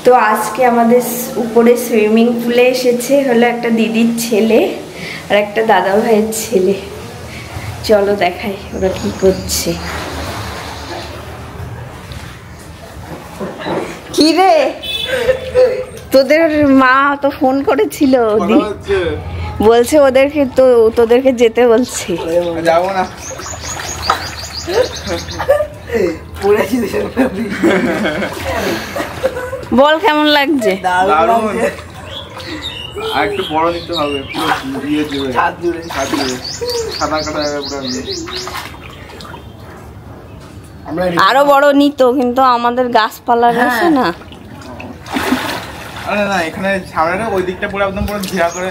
তো আজকে আমাদের উপরে সুইমিং পুলে এসেছে হলো একটা দিদির ছেলে আর একটা দাদা ভাইয়ের ছেলে। চলো দেখাই ওরা কি করছে। কি রে তোদের মা তো ফোন করেছিল, বলছে ওদেরকে তো তোদেরকে যেতে বলছে। যাবো না। বল কেমন লাগছে? আর একটু বড় নিতে হবে, আরো বড় নিত কিন্তু আমাদের গাছপালা গেছে না। আরে না এখানে সামনে ওই দিকটা পুরো একদম পুরো ঘেরা করে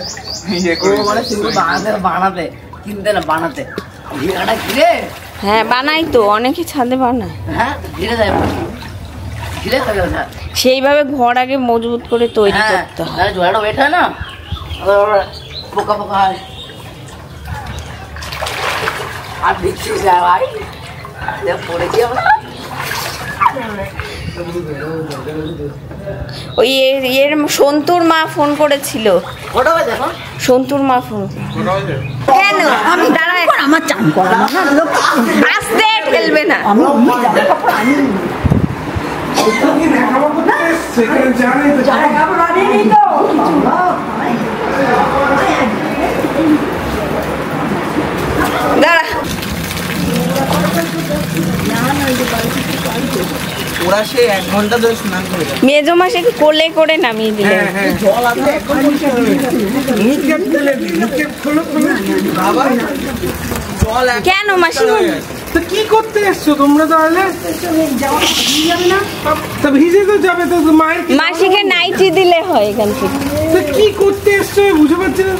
ইয়ে করে মানে শুধু বানাতে কিনতে না বানাতে ঘিরাটা ঘিরে। হ্যাঁ বানাই তো, অনেকে ছাদে বানায়। হ্যাঁ ঘিরে দেয়, ঘিরে থাকে ওটা। সেইভাবে ঘর আগে মজবুত করে তৈরি করতে হয়। জোড়াটা ওয়েট হয় না, পোকা পোকা হয়। আর দিচ্ছি ভাই পড়েছি আমরা। ওই এর সন্তুর মা ফোন করেছিল। ওটা হয় দেখো সন্তুর মা ফোন কেন? আমি দাঁড়াই, আমার চান করা না, আসতে ঠেলবে না। দাঁড়া ওরা সে 1 ঘন্টা ধরে স্নান করে যায়। মেজো মাসিকে কোলে করে নামিয়ে দিলে। জল আছে কেন মাসিমা তো কি করতে এসছো তোমরা? তাহলে তা ভিজে তো যাবে, তো মায়ের মাসিকে নাইটি দিলে হয় এখান থেকে। তো কি করতে এসছো বুঝে পাচ্ছি না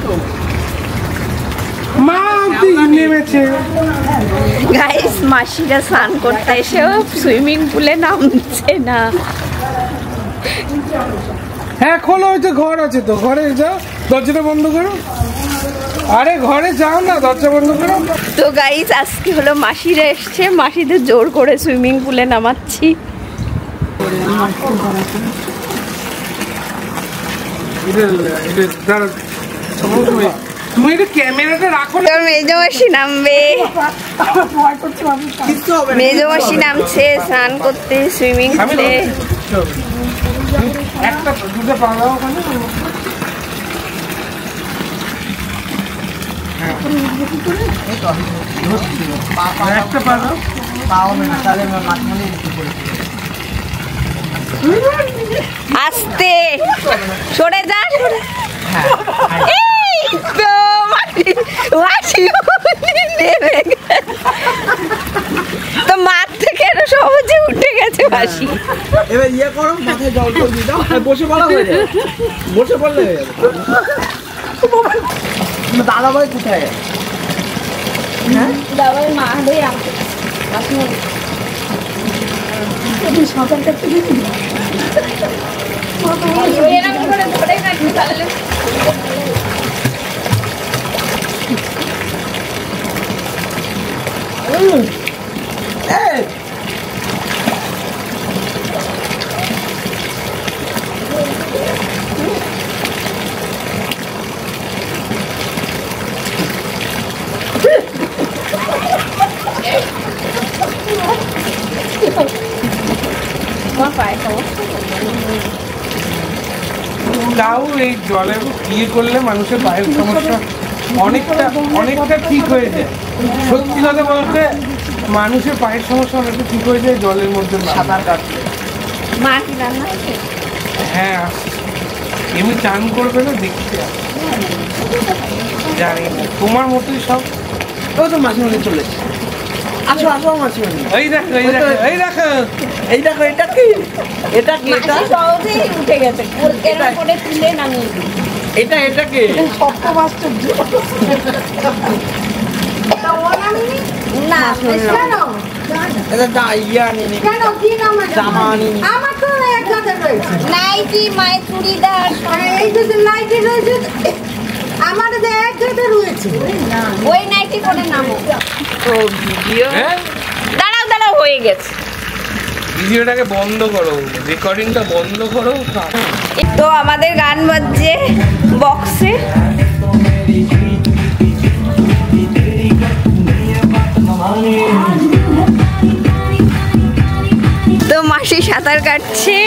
তো। মা নেমেছে। গাইস মাসিরা স্নান করতে এসেও সুইমিং পুলে নামছে না। হ্যাঁ খোলো, ওই যে ঘর আছে তো, ঘরে যাও, দরজাটা বন্ধ করো। আরে ঘরে যাও না, দরজা বন্ধ করো। তো গাইস আজকে হলো মাসিরা এসছে, মাসিদের জোর করে সুইমিং পুলে নামাচ্ছি। তুমি এটা ক্যামেরাটা রাখো না। মেজো মাসি নামবে, মেজো মাসি নামছে স্নান করতে সুইমিং পুলে। একটা দুটো পা দাও ওখানে। একটা পা দাও, পাও না, তাহলে মাছ মানে আস্তে সরে যা, এই তো মাসি নেমে গেছে। তো মাঠ থেকে সহজে উঠে গেছে মাসি। এবার ইয়ে করো, মাথায় জল টল দিয়ে দাও, বসে পড়া হয়ে যাবে, বসে পড়লে হয়ে যাবে। দাদা ভাই কোথায়? হ্যাঁ দাদার মা হয়ে আমাকে সাঁতার কাটতে দিবি এরকম করে ধরে রাখবি তাহলে। তাও এই জলে ইয়ে করলে মানুষের পায়ের সমস্যা অনেকটা ঠিক হয়ে যায়। সত্যি কথা বলতে মানুষের পায়ের সমস্যা অনেকটা ঠিক হয়ে যায় জলের মধ্যে সাঁতার কাটলে। মা কি রান্না আছে? হ্যাঁ এমনি চান করবে না দেখতে জানি না, তোমার মতোই সব। ও তো মাঝে চলে এসছে। আসো আসো মাঝে। এই দেখো এই দেখো এই দেখো এই দেখো, এটা কি? এটা কি? এটা সহজেই উঠে গেছে, এর উপরে তুলে নামিয়ে দিই। এটা কি? সপ্তমাশ্চর্য না কেন এটা দা ইয়া আনিনি, কেন কি নাম? জামা আনিনি। আমার তো এক জায়গা রয়েছে, নাইটি মায়ের চুড়িদার এই যে নাইটি রয়েছে, আমার তো এক জায়গা রয়েছে। ওই নাইটি পরে নামো। তো ভিডিও দাঁড়াও দাঁড়াও হয়ে গেছে। ভিডিওটাকে বন্ধ করো, রেকর্ডিংটা বন্ধ করো। তো আমাদের গান বাজছে বক্সে। তো মাসি সাঁতার কাটছে,